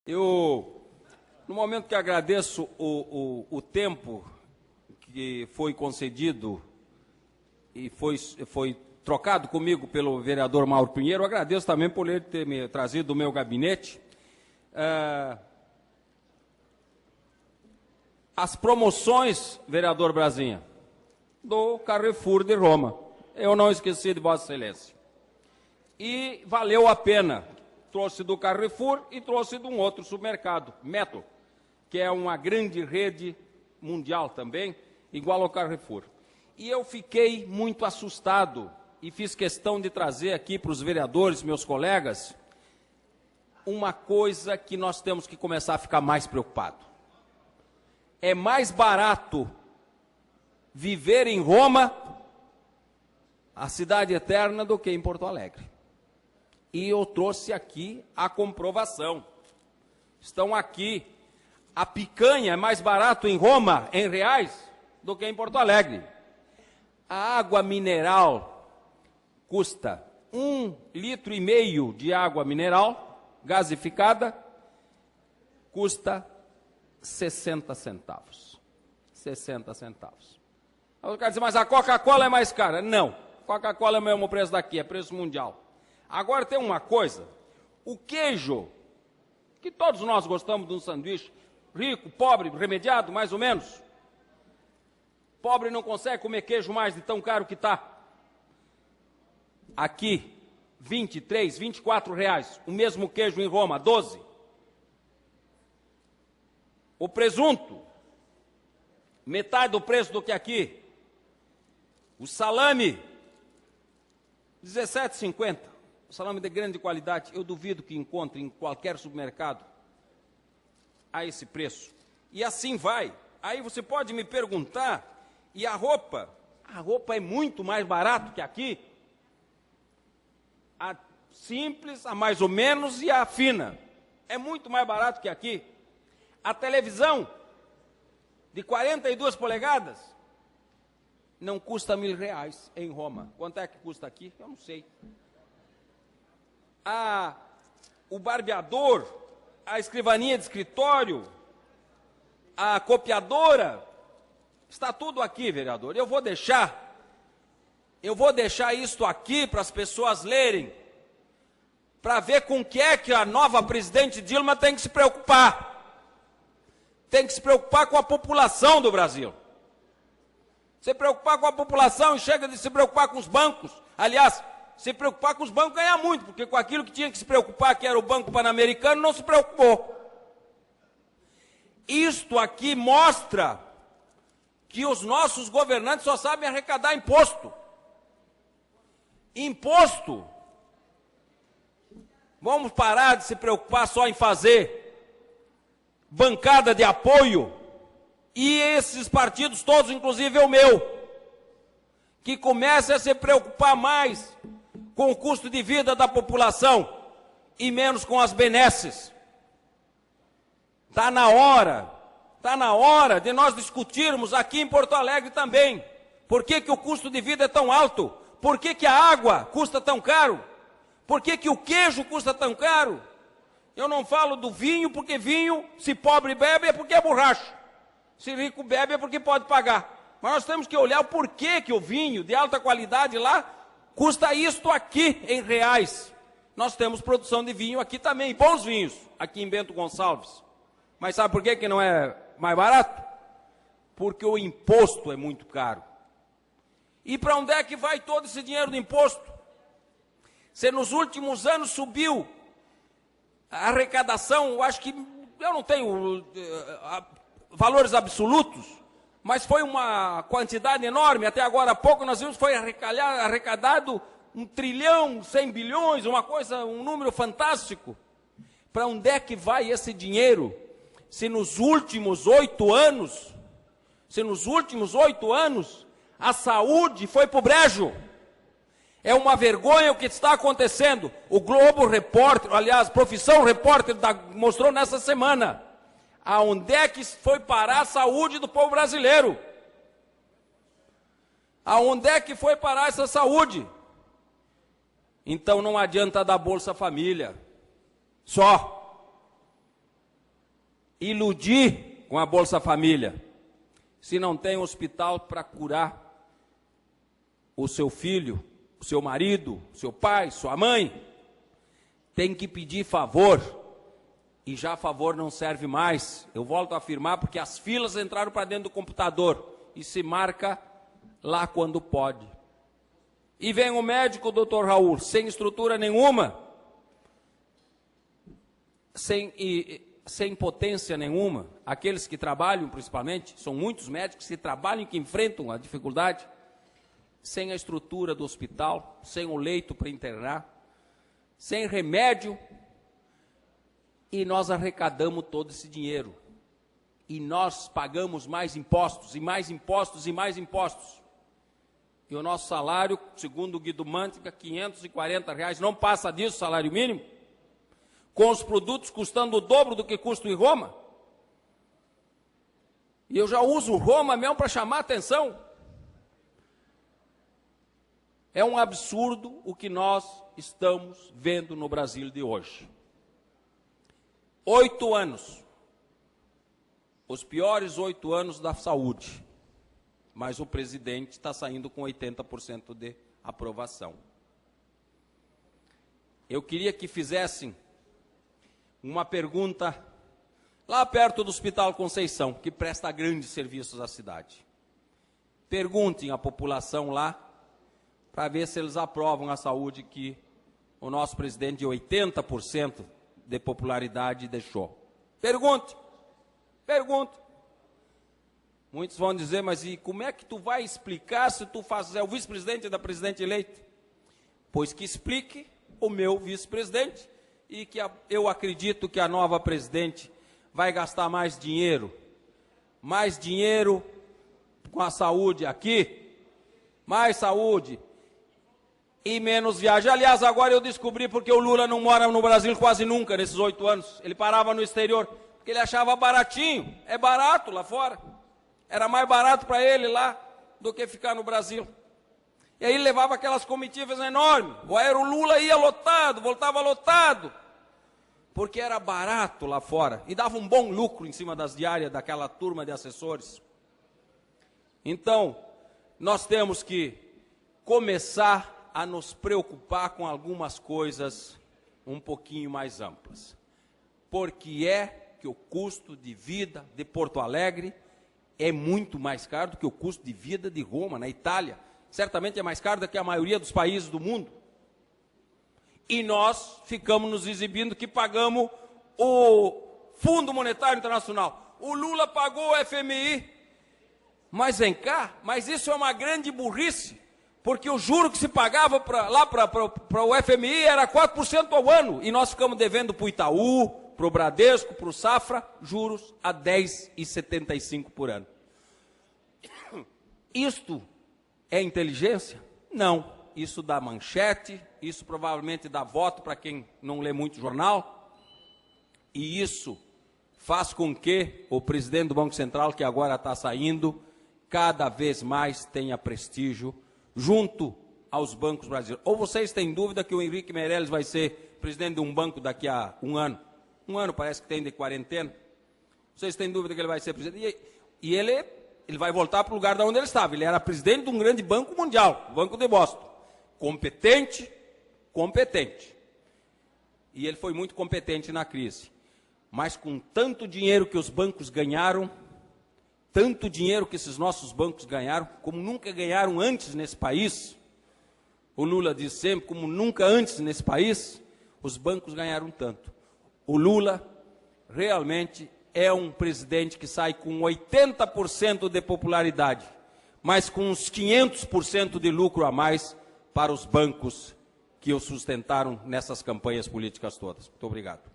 No momento que agradeço o tempo que foi concedido e foi trocado comigo pelo vereador Mauro Pinheiro, agradeço também por ele ter me trazido do meu gabinete as promoções, vereador Brasinha, do Carrefour de Roma. Eu não esqueci de Vossa Excelência. E valeu a pena. Trouxe do Carrefour e trouxe de um outro supermercado, Metro, que é uma grande rede mundial também, igual ao Carrefour. E eu fiquei muito assustado e fiz questão de trazer aqui para os vereadores, meus colegas, uma coisa que nós temos que começar a ficar mais preocupado. É mais barato viver em Roma, a cidade eterna, do que em Porto Alegre. E eu trouxe aqui a comprovação. Estão aqui. A picanha é mais barato em Roma, em reais, do que em Porto Alegre. A água mineral custa 1,5 litro de água mineral gasificada, custa 60 centavos. 60 centavos. Aí o cara diz, mas a Coca-Cola é mais cara. Não, Coca-Cola é o mesmo preço daqui, é preço mundial. Agora tem uma coisa, o queijo, que todos nós gostamos de um sanduíche, rico, pobre, remediado, mais ou menos. Pobre não consegue comer queijo mais de tão caro que está. Aqui, 23, 24 reais, o mesmo queijo em Roma, 12. O presunto, metade do preço do que aqui. O salame, 17,50. Salame de grande qualidade, eu duvido que encontre em qualquer supermercado a esse preço. E assim vai. Aí você pode me perguntar, e a roupa? A roupa é muito mais barato que aqui. A simples, a mais ou menos e a fina. É muito mais barato que aqui. A televisão de 42 polegadas não custa R$1.000 em Roma. Quanto é que custa aqui? Eu não sei. O barbeador, a escrivaninha de escritório, a copiadora, está tudo aqui, vereador. Eu vou deixar isto aqui para as pessoas lerem, para ver com o que é que a nova presidente Dilma tem que se preocupar. Tem que se preocupar com a população do Brasil. Se preocupar com a população e chega de se preocupar com os bancos. Aliás, se preocupar com os bancos ganha muito, porque com aquilo que tinha que se preocupar, que era o Banco Pan-Americano, não se preocupou. Isto aqui mostra que os nossos governantes só sabem arrecadar imposto. Imposto. Vamos parar de se preocupar só em fazer bancada de apoio, e esses partidos todos, inclusive o meu, que comecem a se preocupar mais com o custo de vida da população e menos com as benesses. Está na hora de nós discutirmos aqui em Porto Alegre também. Por que o custo de vida é tão alto? Por que a água custa tão caro? Por que o queijo custa tão caro? Eu não falo do vinho, porque vinho, se pobre bebe, é porque é borracha. Se rico bebe, é porque pode pagar. Mas nós temos que olhar o porquê que o vinho de alta qualidade lá custa isto aqui em reais. Nós temos produção de vinho aqui também, bons vinhos, aqui em Bento Gonçalves. Mas sabe por que não é mais barato? Porque o imposto é muito caro. E para onde é que vai todo esse dinheiro do imposto? Se nos últimos anos subiu a arrecadação, eu acho que, eu não tenho valores absolutos, mas foi uma quantidade enorme. Até agora há pouco nós vimos que foi arrecadado 1 trilhão, 100 bilhões, uma coisa, um número fantástico. Para onde é que vai esse dinheiro? Se nos últimos 8 anos, a saúde foi para o brejo. É uma vergonha o que está acontecendo. O Globo Repórter, aliás, Profissão Repórter mostrou nessa semana. Aonde é que foi parar a saúde do povo brasileiro? Aonde é que foi parar essa saúde? Então não adianta dar Bolsa Família. Só. iludir com a Bolsa Família. Se não tem hospital para curar o seu filho, o seu marido, o seu pai, sua mãe, tem que pedir favor. E já favor não serve mais. Eu volto a afirmar porque as filas entraram para dentro do computador e se marca lá quando pode. E vem o médico, o doutor Raul, sem estrutura nenhuma, sem potência nenhuma. Aqueles que trabalham, principalmente, são muitos médicos que trabalham e que enfrentam a dificuldade, sem a estrutura do hospital, sem o leito para internar, sem remédio, e nós arrecadamos todo esse dinheiro. E nós pagamos mais impostos, e mais impostos, e mais impostos. E o nosso salário, segundo o Guido Mantega, R$540, não passa disso, salário mínimo, com os produtos custando o dobro do que custa em Roma. E eu já uso Roma mesmo para chamar a atenção. É um absurdo o que nós estamos vendo no Brasil de hoje. 8 anos. Os piores 8 anos da saúde. Mas o presidente está saindo com 80% de aprovação. Eu queria que fizessem uma pergunta lá perto do Hospital Conceição, que presta grandes serviços à cidade. Perguntem à população lá, para ver se eles aprovam a saúde que o nosso presidente de 80% de popularidade deixou. Pergunte. Muitos vão dizer, mas e como é que tu vai explicar se tu é o vice-presidente da presidente eleita? Pois que explique o meu vice-presidente e que eu acredito que a nova presidente vai gastar mais dinheiro com a saúde aqui, mais saúde e menos viagem. Aliás, agora eu descobri porque o Lula não mora no Brasil quase nunca, nesses 8 anos. Ele parava no exterior, porque ele achava baratinho. É barato lá fora. Era mais barato para ele lá do que ficar no Brasil. E aí ele levava aquelas comitivas enormes. O Aerolula ia lotado, voltava lotado. Porque era barato lá fora. E dava um bom lucro em cima das diárias daquela turma de assessores. Então, nós temos que começar a nos preocupar com algumas coisas um pouquinho mais amplas. Porque é que o custo de vida de Porto Alegre é muito mais caro do que o custo de vida de Roma, na Itália. Certamente é mais caro do que a maioria dos países do mundo. E nós ficamos nos exibindo que pagamos o Fundo Monetário Internacional. O Lula pagou o FMI. Mas vem cá, mas isso é uma grande burrice. Porque o juro que se pagava para o FMI era 4% ao ano. E nós ficamos devendo para o Itaú, para o Bradesco, para o Safra, juros a 10,75 por ano. Isto é inteligência? Não. Isso dá manchete, isso provavelmente dá voto para quem não lê muito jornal. E isso faz com que o presidente do Banco Central, que agora está saindo, cada vez mais tenha prestígio junto aos bancos brasileiros. Ou vocês têm dúvida que o Henrique Meirelles vai ser presidente de um banco daqui a um ano? Um ano parece que tem de quarentena. Vocês têm dúvida que ele vai ser presidente? E ele vai voltar para o lugar de onde ele estava. Ele era presidente de um grande banco mundial, o Banco de Boston. Competente. E ele foi muito competente na crise. Mas com tanto dinheiro que os bancos ganharam, tanto dinheiro que esses nossos bancos ganharam, como nunca ganharam antes nesse país, o Lula diz sempre, como nunca antes nesse país, os bancos ganharam tanto. O Lula realmente é um presidente que sai com 80% de popularidade, mas com uns 500% de lucro a mais para os bancos que o sustentaram nessas campanhas políticas todas. Muito obrigado.